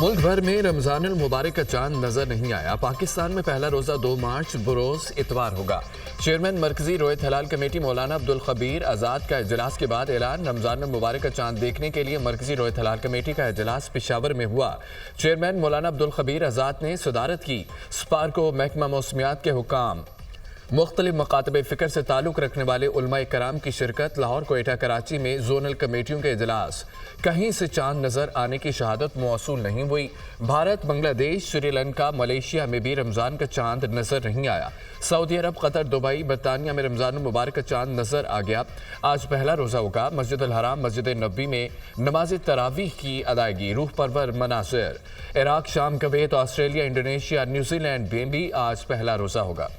मुल्क भर में रमजान अल मुबारक का चांद नजर नहीं आया। पाकिस्तान में पहला रोजा 2 मार्च बरोज इतवार होगा। चेयरमैन मरकजी रोयत हलाल कमेटी मौलाना अब्दुल खबीर आज़ाद का इजलास के बाद ऐलान। रमजान अल मुबारक का चांद देखने के लिए मरकजी रोयत हलाल कमेटी का इजलास पेशावर में हुआ। चेयरमैन मौलाना अब्दुल खबीर आज़ाद ने सदारत की। स्पार्को महकमा मौसमियात के हुकाम, मुख्तलिफ मकातब फ़िक्र से ताल्लुक़ रखने वाले उलमाए कराम की शिरकत। लाहौर, कोयटा, कराची में जोनल कमेटियों के इजलास। कहीं से चांद नज़र आने की शहादत मौसूल नहीं हुई। भारत, बांग्लादेश, श्रीलंका, मलेशिया में भी रमज़ान का चांद नज़र नहीं आया। सऊदी अरब, कतर, दुबई, बरतानिया में रमज़ान मुबारक का चांद नज़र आ गया। आज पहला रोज़ा होगा। मस्जिद अल हराम, मस्जिद नबी में नमाज तरावीह की अदायगी। रूह परवर मनाज़िर। इराक, शाम, कुवैत, ऑस्ट्रेलिया, इंडोनेशिया, न्यूजीलैंड में भी आज पहला रोज़ा होगा।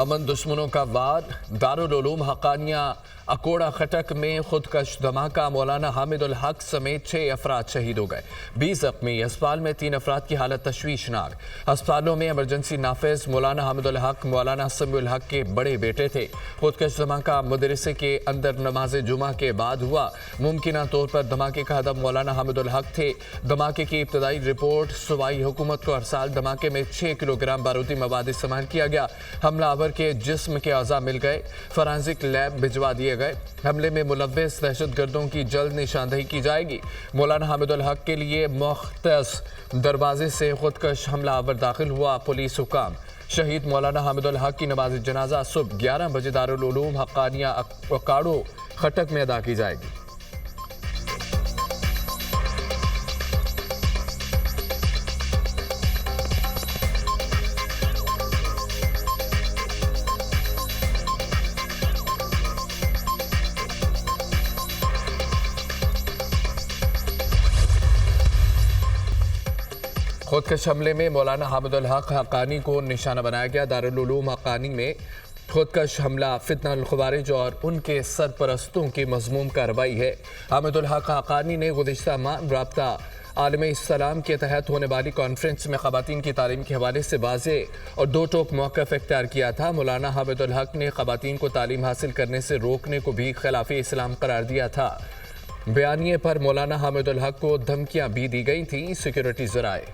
अमन दुश्मनों का वार। दारुल उलूम हक्कानिया अकोड़ा खटक में खुदकश धमाका। मौलाना हामिद उल हक समेत 6 अफराद शहीद हो गए, 20 जख्मी। अस्पताल में 3 अफराद की हालत तशवीशनाक। अस्पतालों में इमरजेंसी नाफिज। मौलाना हामिद उल हक मौलाना समीउल हक के बड़े बेटे थे। खुदकश धमाका मदरसे के अंदर नमाज जुमा के बाद हुआ। मुमकिन तौर पर धमाके का हदफ मौलाना हामिद उल हक थे। धमाके की इब्तदाई रिपोर्ट सूबाई हुकूमत को अरसाल। धमाके में 6 किलोग्राम बारूदी मवाद इस्तेमाल किया गया। हमलावर के जिस्म के अज़ा मिल गए, फॉरेंसिक लैब भिजवा दिए गए। हमले में मुलव्विस दहशतगर्दों की जल्द निशानदेही की जाएगी। मौलाना हामिद उल हक के लिए मुख्तस दरवाजे से खुदकश हमलावर दाखिल हुआ। पुलिस हुकाम। शहीद मौलाना हामिद उल हक की नमाज जनाजा सुबह 11 बजे दारुल उलूम हक्कानिया अकाड़ो खटक में अदा की जाएगी। खुदकश हमले में मौलाना हामिद उल हक हक्कानी को निशाना बनाया गया। दारुल उलूम हक्कानी में खुदकश हमला फितना अल खवारिज और उनके सरपरस्तों की मज़मूम कार्रवाई है। हामिद उल हक हक्कानी ने गुज़िश्ता माह राब्ता आलमे इस्लाम के तहत होने वाली कॉन्फ्रेंस में ख़वातीन की तालीम के हवाले से वाज़े और दो टोक मौक़िफ़ इख्तियार किया था। मौलाना हामिद उल हक ने ख़वातीन को तालीम हासिल करने से रोकने को भी खिलाफ़े इस्लाम करार दिया था। बयानिए पर मौलाना हामिद उल हक को धमकियाँ भी दी गई थीं। सिक्योरिटी ज़राए।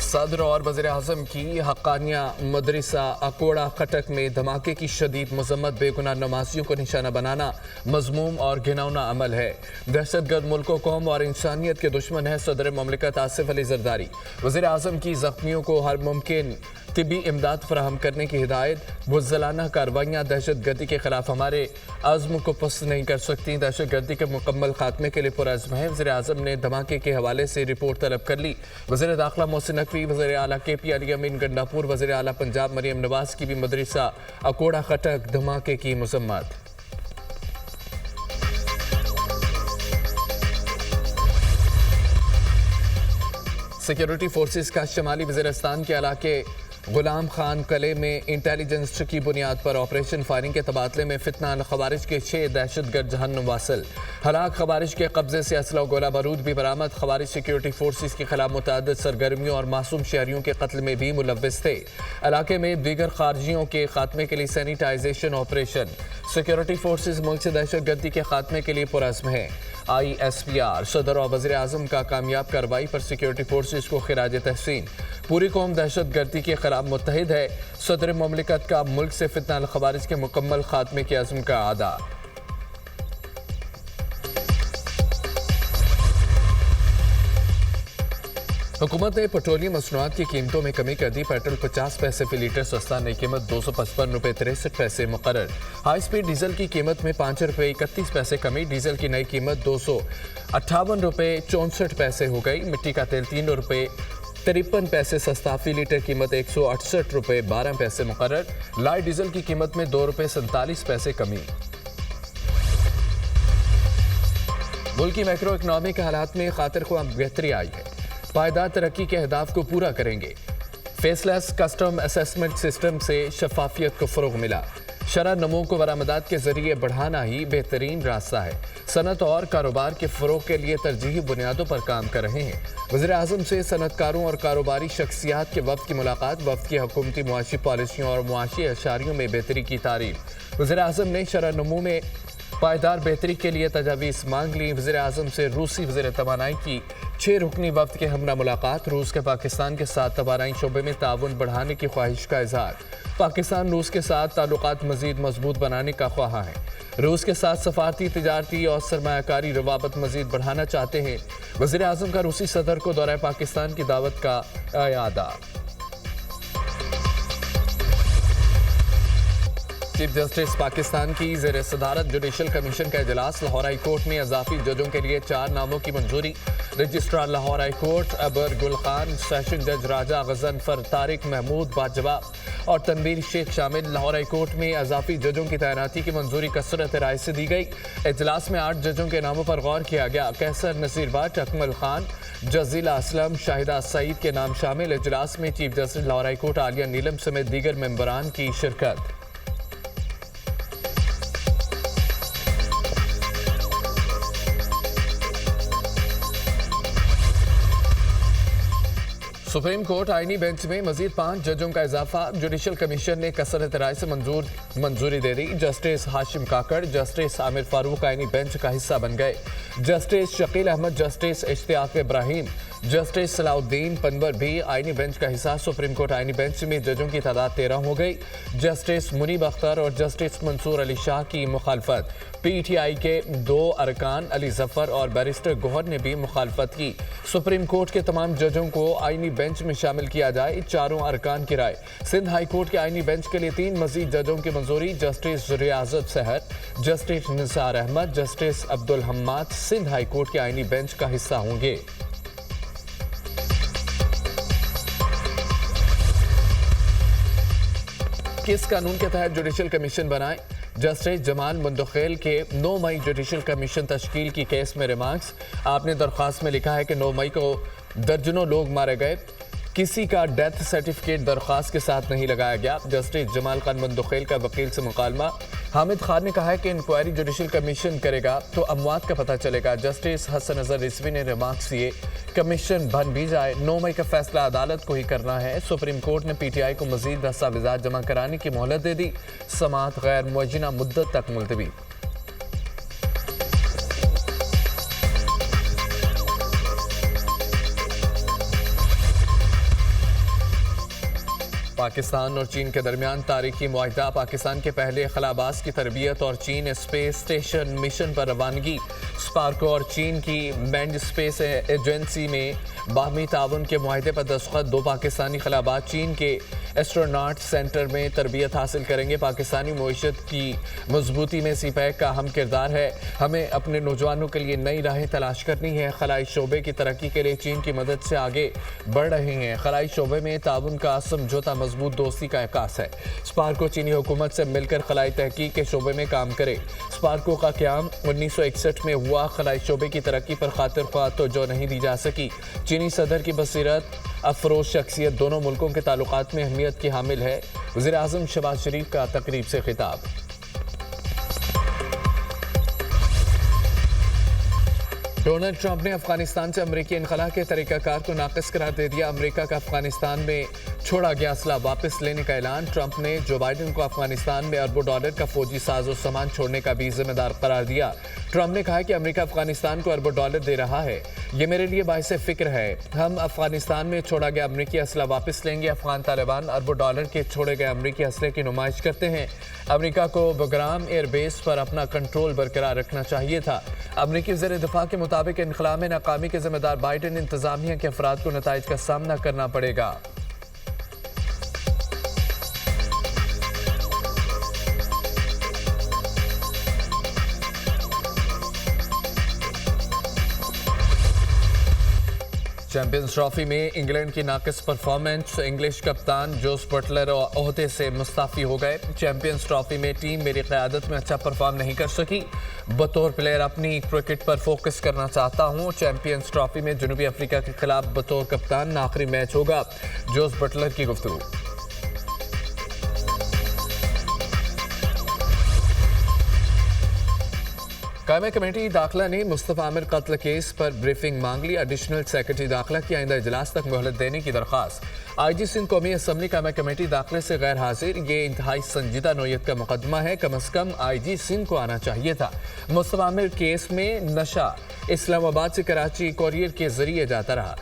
सदर और वज़ीर-ए-आज़म की हक्कानिया मदरसा अकोड़ा खटक में धमाके की शदीद मज़म्मत। बेगुनाह नमाजियों को निशाना बनाना मज़मूम और घिनौना अमल है। दहशतगर्द मुल्क, कौम और इंसानियत के दुश्मन है। सदर ममलिकत आसिफ अली ज़रदारी। वज़ीर-ए-आज़म की ज़ख्मियों को हर मुमकिन तिबी इमदाद फराहम करने की हिदायत। बुज़दिलाना कार्रवाइयाँ दहशतगर्दी के खिलाफ हमारे अज़्म को पस्त नहीं कर सकती। दहशतगर्दी के मुकम्मल खात्मे के लिए पुरअज़्म है। वज़ीर-ए-आज़म ने धमाके के हवाले से रिपोर्ट तलब कर ली। वज़ीर दाखिला मोहसिन नकवी, वज़ीर आला KP अली अमीन गंडापुर, वज़ीर आला पंजाब मरियम नवाज की भी मदरसा अकोड़ा खटक धमाके की मज़म्मत। सिक्योरिटी फोर्सेस का शमाली वज़ीरिस्तान के इलाके गुलाम खान कले में इंटेलिजेंस की बुनियाद पर ऑपरेशन फायरिंग के तबादले में फितना अल खवारिज के 6 दहशतगर्द जहन्नुम वासिल। हलाक खवारिज के कब्जे से असला गोला बारूद भी बरामद। खवारिज सिक्योरिटी फोर्सेस के खिलाफ मुतअद्दिद सरगर्मियों और मासूम शहरियों के कत्ल में भी मुलव्विस थे। इलाके में दीगर खारजियों के खात्मे के लिए सैनिटाइजेशन ऑपरेशन। सिक्योरिटी फोर्सेस मुल्क से दहशतगर्दी के खात्मे के लिए पुरअज़्म है। ISPR सदर और वज़ीर-ए-आज़म का कामयाब कार्रवाई पर सिक्योरिटी फोर्सेस को खिराज तहसीन। पूरी कौम दहशतगर्दी के खिलाफ मुत्तहिद है। सदर ममलिकत का मुल्क से फितना अल खवारिज के मुकम्मल खात्मे के अज़्म का अदा। हुकूमत ने पेट्रोलियम मसनूआत की कीमतों में कमी कर दी। पेट्रोल 50 पैसे फी लीटर सस्ता, नई कीमत 255 रुपये 63 पैसे मुकर्रर। हाई स्पीड डीजल की कीमत में 5 रुपये 31 पैसे कमी। डीजल की नई कीमत 258 रुपये 64 पैसे हो गई। मिट्टी का तेल 3 रुपये 53 पैसे सस्ता, फी लीटर कीमत 168 रुपये 12 पैसे मुकर्रर। लाइट डीजल की कीमत में 2 रुपये 47 पैसे कमी। मुल्क की मैक्रो इकनॉमिक हालात में खातिर ख्वाह बेहतरी आई है। पायदार तरक्की के अहदाफ को पूरा करेंगे। फेसलेस कस्टम असेसमेंट सिस्टम से शफाफियत को फ़रोग़ मिला। शरह नमो को बरामदात के जरिए बढ़ाना ही बेहतरीन रास्ता है। सनत और कारोबार के फ़रोग़ के लिए तरजीही बुनियादों पर काम कर रहे हैं। वज़ीर-ए-आज़म से सनतकारों और कारोबारी शख्सियात के वफ़द की मुलाकात, वफ़द की हुकूमती मुआशी पॉलिसियों और मुआशी अशारियों में बेहतरी की तारीफ। वज़ीर-ए-आज़म ने शरह नमो में पायदार बेहतरी के लिए तजावीज़ मांग ली। वज़ीर-ए-आज़म से रूसी वज़ीर तवानाई की 6 रुकनी वफ़द के हमरा मुलाकात, रूस के पाकिस्तान के साथ तवानाई शोबे में ताउन बढ़ाने की ख्वाहिश का इज़हार। पाकिस्तान रूस के साथ ताल्लुकात मज़ीद मजबूत बनाने का ख्वाहा है। रूस के साथ सफारती, तिजारती और सरमायाकारी रवाबत मज़ीद बढ़ाना चाहते हैं। वज़ीर-ए-आज़म का रूसी सदर को दौरा पाकिस्तान की दावत का इयादा। चीफ जस्टिस पाकिस्तान की ज़ेर सदारत जुडिशल कमीशन का इजलास। लाहौर हाई कोर्ट में अजाफी जजों के लिए 4 नामों की मंजूरी। रजिस्ट्रार लाहौर हाई कोर्ट अबर गुल खान, सेशन जज राजा गजनफर तारिक महमूद बाजवा और तनवीर शेख शामिल। लाहौर हाई कोर्ट में अजाफी जजों की तैनाती की मंजूरी कसरत राय से दी गई। इजलास में 8 जजों के नामों पर गौर किया गया। कैसर नसीर भट्ट, अकमल खान, जजीला असलम, शाहिदा सईद के नाम शामिल। इजलास में chief justice Lahore high court आलिया नीलम समेत दीगर मेंबरान की शिरकत। सुप्रीम कोर्ट आईनी बेंच में मजीद 5 जजों का इजाफा। जुडिशल कमीशन ने कसरत राय से मंजूरी दे दी। जस्टिस हाशिम काकड़, जस्टिस आमिर फारूक आईनी बेंच का हिस्सा बन गए। Justice Shakeel Ahmed, justice Ishtiaq Ibrahim, justice Salahuddin Panhwar भी आईनी बेंच का हिस्सा। सुप्रीम कोर्ट आईनी बेंच में जजों की तादाद 13 हो गई। जस्टिस मुनीब अख्तर और जस्टिस मंसूर अली शाह की मुखालफत। पीटीआई के 2 अरकान अली जफर और बैरिस्टर गोहर ने भी मुखालफत की। सुप्रीम कोर्ट के तमाम जजों को आईनी बेंच में शामिल किया जाए, चारों अरकान की राय। सिंध हाई कोर्ट के आईनी बेंच के लिए 3 मजीद जजों की मंजूरी। Justice Riyazat Sahar, justice Nisar Ahmed, justice Abdul Hammad Sindh high court के आईनी बेंच का हिस्सा होंगे। किस कानून के तहत जुडिशल कमीशन बनाए? जस्टिस जमाल मुंदखेल के 9 मई जुडिशल कमीशन तश्कील की केस में रिमार्क्स। आपने दरख्वास्त में लिखा है कि 9 मई को दर्जनों लोग मारे गए, किसी का डेथ सर्टिफिकेट दरख्वास्त के साथ नहीं लगाया गया। जस्टिस जमाल खान मुंदखेल का वकील से मुकालमा। हामिद खान ने कहा है कि इंक्वायरी जुडिशल कमीशन करेगा तो अमवात का पता चलेगा। जस्टिस हसन अजहर रिजवी ने रिमार्क्स दिए, कमीशन बन भी जाए, 9 मई का फैसला अदालत को ही करना है। सुप्रीम कोर्ट ने पीटीआई को मजीद दस्तावेजात जमा कराने की मोहलत दे दी। समाअत गैर मुअज्जला मुद्दत तक मुलतवी। पाकिस्तान और चीन के दरमियान तारीखी मुआहिदा। पाकिस्तान के पहले खलाबाज की तरबियत और चीन स्पेस स्टेशन मिशन पर रवानगी। स्पार्को और चीन की बैंड स्पेस एजेंसी में बाहमी ताउन के मुआहिदे पर दस्तखत। 2 पाकिस्तानी खलाबाज चीन के एस्ट्रोनॉट सेंटर में तरबियत हासिल करेंगे। पाकिस्तानी मईशत की मजबूती में सीपैक का अहम किरदार है। हमें अपने नौजवानों के लिए नई राहें तलाश करनी है। खलाई शोबे की तरक्की के लिए चीन की मदद से आगे बढ़ रहे हैं। खलाई शोबे में ताउन का समझौता मजबूत दोस्ती का अक्कास है। स्पार्को चीनी हुकूमत से मिलकर खलाई तहकीक के शोबे में काम करे। स्पार्को का क़याम 1961 में हुआ। खलाई शोबे की तरक्की पर खातिर ख्वाह तवज्जो नहीं दी जा सकी। चीनी सदर की बसीरत, अफरोज शख्सियत दोनों मुल्कों के ताल्लुकात में अहमियत की हामिल है। वज़ीर-ए-आज़म शहबाज शरीफ का तकरीब से खिताब। डोनाल्ड ट्रंप ने अफगानिस्तान से अमरीकी इनखला के तरीक़ाकार को नाक़िस करार दे दिया। अमरीका का अफगानिस्तान में छोड़ा गया असला वापस लेने का ऐलान। ट्रंप ने जो बाइडन को अफगानिस्तान में अरबों डॉलर का फौजी साजो सामान छोड़ने का भी जिम्मेदार करार दिया। ट्रंप ने कहा कि अमरीका अफगानिस्तान को अरबों डॉलर दे रहा है, ये मेरे लिए बाइस फिक्र है। हम अफगानिस्तान में छोड़ा गया अमरीकी असला वापस लेंगे। अफगान तालिबान अरबों डॉलर के छोड़े गए अमरीकी असले की नुमाइश करते हैं। अमरीका को बगराम एयरबेस पर अपना कंट्रोल बरकरार रखना चाहिए था। अमरीकी वज़ीर दिफा के मुताबिक इनखला में नाकामी के जिम्मेदार बाइडन इंतजामिया के अफराद को नताइज का सामना करना पड़ेगा। चैंपियंस ट्रॉफी में इंग्लैंड की नाकिस परफॉर्मेंस। इंग्लिश कप्तान जोस बटलर ओहदे से मुस्ताफी हो गए। चैंपियंस ट्रॉफी में टीम मेरी क़यादत में अच्छा परफॉर्म नहीं कर सकी। बतौर प्लेयर अपनी क्रिकेट पर फोकस करना चाहता हूं। चैंपियंस ट्रॉफी में जनूबी अफ्रीका के खिलाफ बतौर कप्तान आखिरी मैच होगा। जोस बटलर की गुफ्तगू। कायम कमेटी दाखिला ने मुस्तफ़ा आमिर कत्ल केस पर ब्रीफिंग मांग ली। एडिशनल सेक्रेटरी दाखिला की आइंदा इजलास तक मोहलत देने की दरख्वास्त। IG सिंध कौमी असम्बली कायम कमेटी दाखिले से गैर हाजिर। ये इंतहाई संजीदा नौयत का मुकदमा है, कम अज कम IG सिंध को आना चाहिए था। मुस्तफ़ा आमिर केस में नशा इस्लामाबाद से कराची कोरियर के जरिए जाता रहा।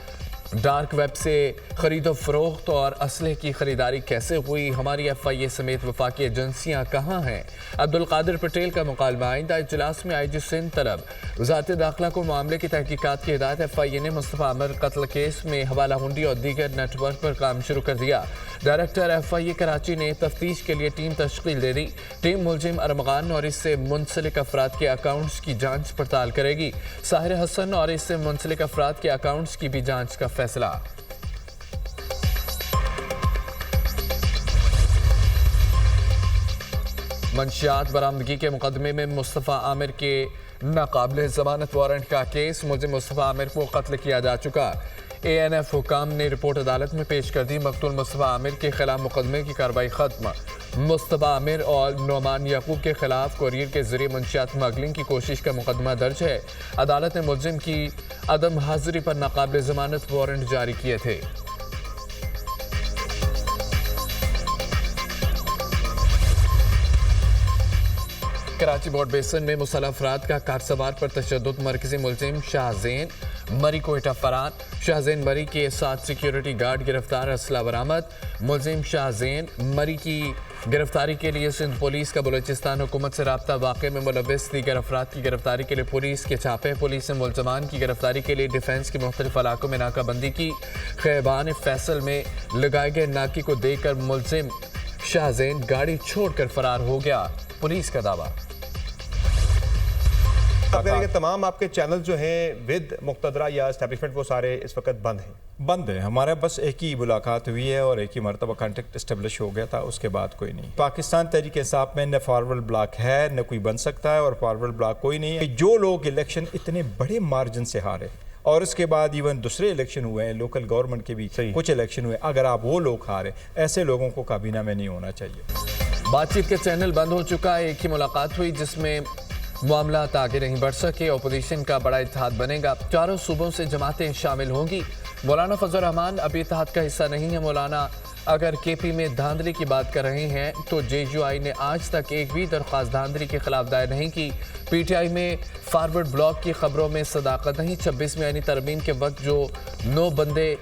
डार्क वेब से खरीदो फरोख्त और असलहे की खरीदारी कैसे हुई? हमारी FIA समेत वफाकी एजेंसियां कहाँ हैं? अब्दुल कादिर पटेल का मुकालमा। आइंदा इजलास में IG सिंध तलब। वज़ारत दाखिला को मामले की तहकीकात की हिदायत। FIA ने मुस्तफ़ा आमिर कत्ल केस में हवाला हुंडी और दीगर नेटवर्क पर काम शुरू कर दिया। डायरेक्टर FIA कराची ने तफ्तीश के लिए टीम तश्कील दे दी। टीम मुलजिम अरमगान और इससे मुंसलिक अफराद के अकाउंट्स की जांच पड़ताल करेगी। साहिर हसन और इससे मुंसलिक अफराद के अकाउंट्स की भी जांच का फैसला। मंशियात बरामदगी के मुकदमे में मुस्तफ़ा आमिर के नाकाबिल जमानत वारंट का केस। मुलजिम मुस्तफ़ा आमिर को कत्ल किया जा चुका। ANF हुकाम ने रिपोर्ट अदालत में पेश कर दी। मकतूल मुस्तफ़ा आमिर के खिलाफ मुकदमे की कार्रवाई खत्म। मुस्तफ़ा आमिर और नोमान याकूब के खिलाफ कोरियर के जरिए मंशियात स्मगलिंग की कोशिश का मुकदमा दर्ज है। अदालत ने मुलजिम की अदम हाजिरी पर नाकाबिल जमानत वारंट जारी किए थे। कराची बोर्ड बेसन में मुसल्लह अफराद का कार सवार पर तशद्दुद। मरकजी मुलजिम शाहजेन मरी कोयटा फरार। शाहजेन मरी के 7 सिक्योरिटी गार्ड गिरफ्तार, असला बरामद। मुलजिम शाहजेन मरी की गिरफ्तारी के लिए सिंध पुलिस का बलूचिस्तान हुकूमत से रब्ता। वाक़े में मुलव्विस दीगर अफराद की गिरफ्तारी के लिए पुलिस के छापे। पुलिस ने मुलजमान की गिरफ्तारी के लिए डिफेंस के मुख्तलिफ इलाकों में नाकाबंदी की। खैबान फैसल में लगाए गए नाके को देखकर मुलजिम शाहजेन गाड़ी छोड़कर फरार हो गया, पुलिस का दावा। कि तमाम आपके चैनल जो हैं विद मुक्तदरा या एस्टैब्लिशमेंट वो सारे इस वक्त बंद हैं। हमारे बस एक ही मुलाकात हुई है और एक ही मरतबा कॉन्टेक्ट इस्टेब्लिश हो गया था, उसके बाद कोई नहीं। पाकिस्तान तहरीक इंसाफ में न फॉरवर्ड ब्लॉक है न कोई बन सकता है और फॉरवर्ड ब्लॉक कोई नहीं है। जो लोग इलेक्शन इतने बड़े मार्जिन से हारे और उसके बाद इवन दूसरे इलेक्शन हुए हैं, लोकल गवर्नमेंट के भी कुछ इलेक्शन हुए, अगर आप वो लोग हारे, ऐसे लोगों को काबीना में नहीं होना चाहिए। बातचीत के चैनल बंद हो चुका है। एक ही मुलाकात हुई जिसमें मामला आगे नहीं बढ़ सके। अपोजिशन का बड़ा इत्तेहाद बनेगा। चारों सूबों से जमातें शामिल होंगी। मौलाना फजल रहमान अभी इत्तेहाद का हिस्सा नहीं है। मौलाना अगर KP में धांधली की बात कर रहे हैं तो JUI ने आज तक एक भी दरख्वास्त धांधली के खिलाफ दायर नहीं की। PTI में फॉरवर्ड ब्लॉक की खबरों में सदाकत नहीं। 26 में यानी तरमीम के वक्त जो 9 बंदे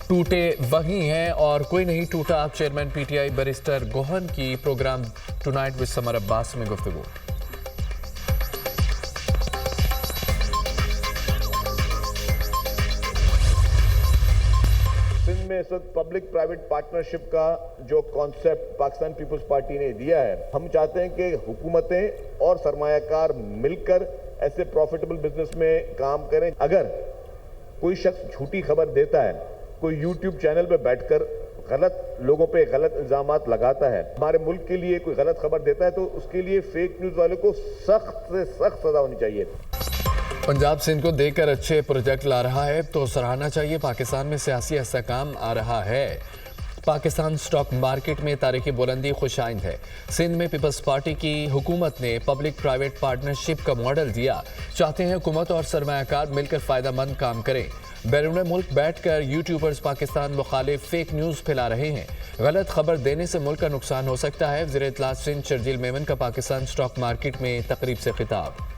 टूटे वही हैं और कोई नहीं टूटा। चेयरमैन PTI बैरिस्टर गोहन की program tonight with Samar Abbas में गुफ्तगू। सिंध में इस वक्त पब्लिक प्राइवेट पार्टनरशिप का जो कॉन्सेप्ट पाकिस्तान पीपल्स पार्टी ने दिया है, हम चाहते हैं कि हुकूमतें और सरमायाकार मिलकर ऐसे प्रॉफिटेबल बिजनेस में काम करें। अगर कोई शख्स झूठी खबर देता है, कोई YouTube चैनल पे बैठकर गलत लोगों पे गलत इल्जामात लगाता है, हमारे मुल्क के लिए कोई गलत खबर देता है, तो उसके लिए फेक न्यूज़ वाले को सख्त से सख्त सजा होनी चाहिए। पंजाब सिंध को देखकर अच्छे प्रोजेक्ट ला रहा है तो सराहना चाहिए। पाकिस्तान में सियासी इस्तेहकाम आ रहा है। पाकिस्तान स्टॉक मार्केट में तारीखी बुलंदी खुशाइंद है। सिंध में पीपल्स पार्टी की हुकूमत ने पब्लिक प्राइवेट पार्टनरशिप का मॉडल दिया। चाहते हैं हुकूमत और सरमायाकार मिलकर फ़ायदेमंद काम करें। बैरून मुल्क बैठकर यूट्यूबर्स पाकिस्तान मुखालिफ फेक न्यूज़ फैला रहे हैं। गलत खबर देने से मुल्क का नुकसान हो सकता है। वज़ीर इत्तलात सिंध शर्जील मेमन का पाकिस्तान स्टॉक मार्केट में तकरीब से खिताब।